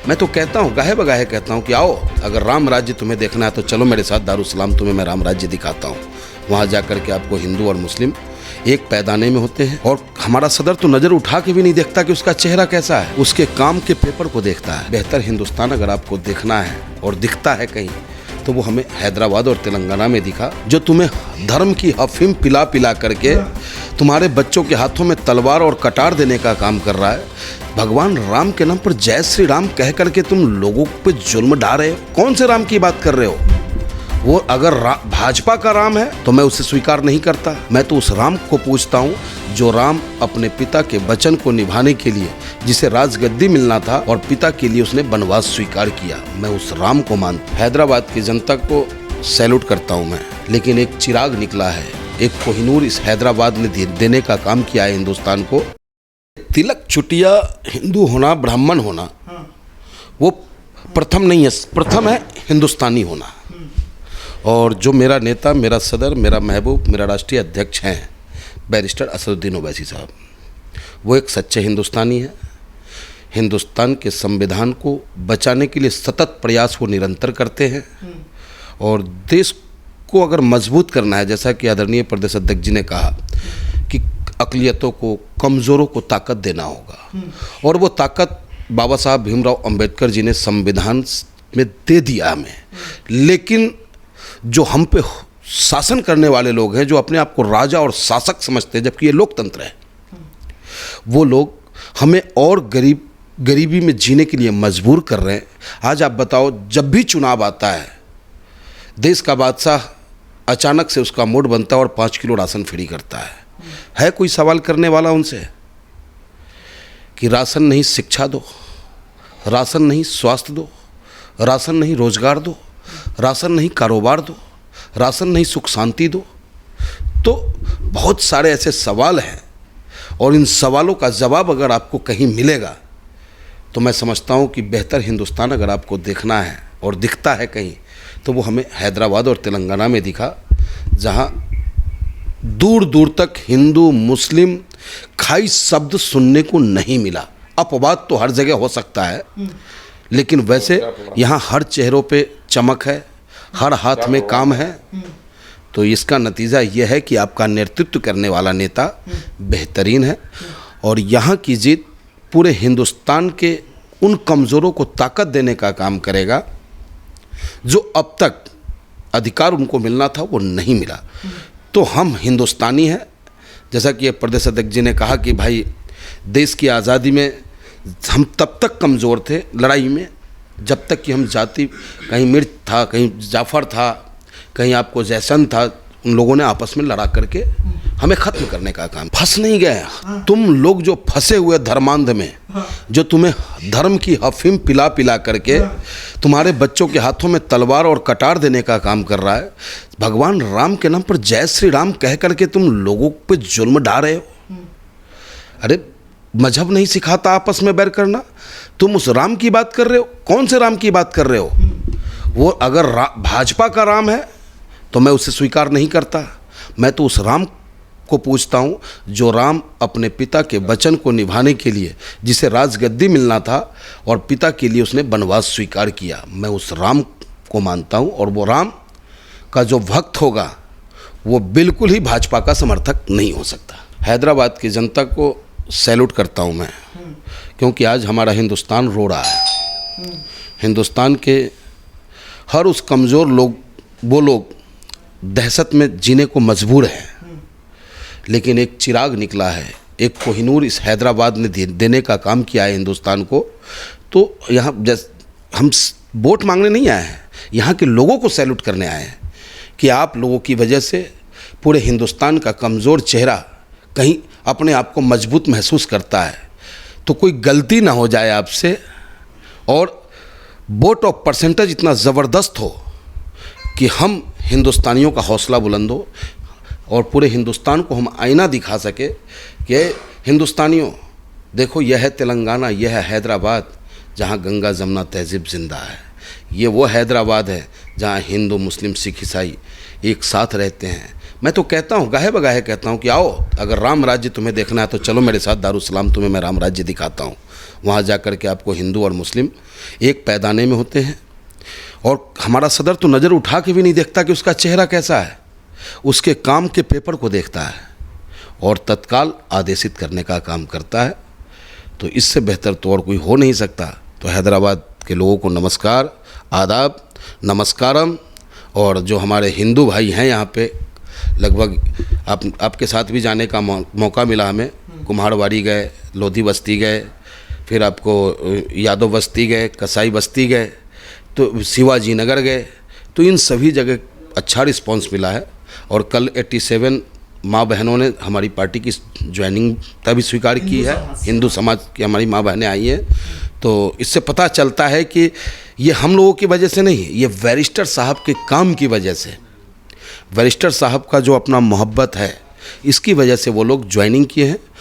मैं तो कहता हूँ, गाहे बगाहे कहता हूँ कि आओ, अगर राम राज्य तुम्हें देखना है तो चलो मेरे साथ दारुसलाम, तुम्हें मैं राम राज्य दिखाता हूँ। वहाँ जाकर के आपको हिंदू और मुस्लिम एक पैदाने में होते हैं, और हमारा सदर तो नज़र उठा के भी नहीं देखता कि उसका चेहरा कैसा है, उसके काम के पेपर को देखता है। बेहतर हिंदुस्तान अगर आपको देखना है और दिखता है कहीं, तो वो हमें हैदराबाद और तेलंगाना में दिखा, जो तुम्हें धर्म की अफीम पिला पिला करके तुम्हारे बच्चों के हाथों में तलवार और कटार देने का काम कर रहा है। भगवान राम के नाम पर जय श्री राम कह करके तुम लोगों पे जुल्म ढा रहे हो। कौन से राम की बात कर रहे हो? वो अगर भाजपा का राम है तो मैं उसे स्वीकार नहीं करता। मैं तो उस राम को पूछता हूँ जो राम अपने पिता के वचन को निभाने के लिए, जिसे राजगद्दी मिलना था और पिता के लिए उसने वनवास स्वीकार किया, मैं उस राम को मानता हूँ। हैदराबाद की जनता को सैल्यूट करता हूँ मैं, लेकिन एक चिराग निकला है, एक कोहिनूर इस हैदराबाद ने देने का काम किया है हिंदुस्तान को। तिलक चुटिया हिंदू होना, ब्राह्मण होना वो प्रथम नहीं है, प्रथम है हिंदुस्तानी होना। और जो मेरा नेता, मेरा सदर, मेरा महबूब, मेरा राष्ट्रीय अध्यक्ष हैं बैरिस्टर असदुद्दीन ओवैसी साहब, वो एक सच्चे हिंदुस्तानी हैं। हिंदुस्तान के संविधान को बचाने के लिए सतत प्रयास वो निरंतर करते हैं, और देश को अगर मजबूत करना है, जैसा कि आदरणीय प्रदेश अध्यक्ष जी ने कहा कि अक़लियतों को, कमज़ोरों को ताकत देना होगा, और वो ताकत बाबा साहब भीमराव अंबेडकर जी ने संविधान में दे दिया हमें। लेकिन जो हम पे शासन करने वाले लोग हैं, जो अपने आप को राजा और शासक समझते हैं जबकि ये लोकतंत्र है, वो लोग हमें और गरीबी में जीने के लिए मजबूर कर रहे हैं। आज आप बताओ, जब भी चुनाव आता है, देश का बादशाह अचानक से उसका मूड बनता है और 5 किलो राशन फ्री करता है कोई सवाल करने वाला उनसे कि राशन नहीं शिक्षा दो, राशन नहीं स्वास्थ्य दो, राशन नहीं रोजगार दो, राशन नहीं कारोबार दो, राशन नहीं सुख शांति दो? तो बहुत सारे ऐसे सवाल हैं, और इन सवालों का जवाब अगर आपको कहीं मिलेगा तो मैं समझता हूँ कि बेहतर हिंदुस्तान अगर आपको देखना है और दिखता है कहीं, तो वो हमें हैदराबाद और तेलंगाना में दिखा, जहाँ दूर दूर तक हिंदू मुस्लिम खाई शब्द सुनने को नहीं मिला। अपवाद तो हर जगह हो सकता है, लेकिन वैसे यहाँ हर चेहरों पे चमक है, हर हाथ में काम है। तो इसका नतीजा यह है कि आपका नेतृत्व करने वाला नेता बेहतरीन है, और यहाँ की जीत पूरे हिंदुस्तान के उन कमज़ोरों को ताकत देने का काम करेगा जो अब तक अधिकार उनको मिलना था वो नहीं मिला। तो हम हिंदुस्तानी हैं, जैसा कि प्रदेश अध्यक्ष जी ने कहा कि भाई देश की आज़ादी में हम तब तक कमज़ोर थे लड़ाई में जब तक कि हम जाति, कहीं मिर्च था, कहीं जाफ़र था, कहीं आपको जैसन था, उन लोगों ने आपस में लड़ा करके हमें ख़त्म करने का काम। फंस नहीं गए तुम लोग जो फंसे हुए धर्मांध में, जो तुम्हें धर्म की अफीम पिला पिला करके तुम्हारे बच्चों के हाथों में तलवार और कटार देने का काम कर रहा है। भगवान राम के नाम पर जय श्री राम कह करके तुम लोगों पे जुल्म ढा रहे हो। अरे मजहब नहीं सिखाता आपस में बैर करना, तुम उस राम की बात कर रहे हो। कौन से राम की बात कर रहे हो? वो अगर भाजपा का राम है तो मैं उसे स्वीकार नहीं करता। मैं तो उस राम को पूछता हूँ जो राम अपने पिता के वचन को निभाने के लिए, जिसे राजगद्दी मिलना था और पिता के लिए उसने वनवास स्वीकार किया, मैं उस राम को मानता हूँ। और वो राम का जो भक्त होगा वो बिल्कुल ही भाजपा का समर्थक नहीं हो सकता। हैदराबाद की जनता को सैल्यूट करता हूँ मैं, क्योंकि आज हमारा हिंदुस्तान रो रहा है। हिंदुस्तान के हर उस कमज़ोर लोग, वो लोग दहशत में जीने को मजबूर हैं, लेकिन एक चिराग निकला है, एक कोहिनूर इस हैदराबाद ने देने का काम किया है हिंदुस्तान को। तो यहाँ हम वोट मांगने नहीं आए हैं, यहाँ के लोगों को सैल्यूट करने आए हैं कि आप लोगों की वजह से पूरे हिंदुस्तान का कमज़ोर चेहरा कहीं अपने आप को मजबूत महसूस करता है। तो कोई गलती ना हो जाए आपसे, और वोट ऑफ परसेंटेज इतना ज़बरदस्त हो कि हम हिंदुस्तानियों का हौसला बुलंद हो और पूरे हिंदुस्तान को हम आईना दिखा सके कि हिंदुस्तानियों देखो, यह है तेलंगाना, यह है हैदराबाद जहाँ गंगा जमुना तहज़ीब ज़िंदा है। ये वो हैदराबाद है जहाँ हिंदू मुस्लिम सिख ईसाई एक साथ रहते हैं। मैं तो कहता हूँ, गाहे बगाहे कहता हूँ कि आओ, अगर राम राज्य तुम्हें देखना है तो चलो मेरे साथ दारुसलाम, तुम्हें मैं राम राज्य दिखाता हूँ। वहाँ जाकर के आपको हिंदू और मुस्लिम एक पैदाने में होते हैं। और हमारा सदर तो नज़र उठा के भी नहीं देखता कि उसका चेहरा कैसा है, उसके काम के पेपर को देखता है और तत्काल आदेशित करने का काम करता है। तो इससे बेहतर तो और कोई हो नहीं सकता। तो हैदराबाद के लोगों को नमस्कार, आदाब, नमस्कारम। और जो हमारे हिंदू भाई हैं यहाँ पे, लगभग आपके साथ भी जाने का मौका मिला हमें। कुम्हारवाड़ी गए, लोधी बस्ती गए, फिर आपको यादव बस्ती गए, कसाई बस्ती गए, तो शिवाजी नगर गए। तो इन सभी जगह अच्छा रिस्पांस मिला है। और कल 87 माँ बहनों ने हमारी पार्टी की ज्वाइनिंग तभी स्वीकार की है। हिंदू समाज की हमारी माँ बहनें आई हैं। तो इससे पता चलता है कि ये हम लोगों की वजह से नहीं, ये बैरिस्टर साहब के काम की वजह से, बैरिस्टर साहब का जो अपना मोहब्बत है, इसकी वजह से वो लोग ज्वाइनिंग किए हैं।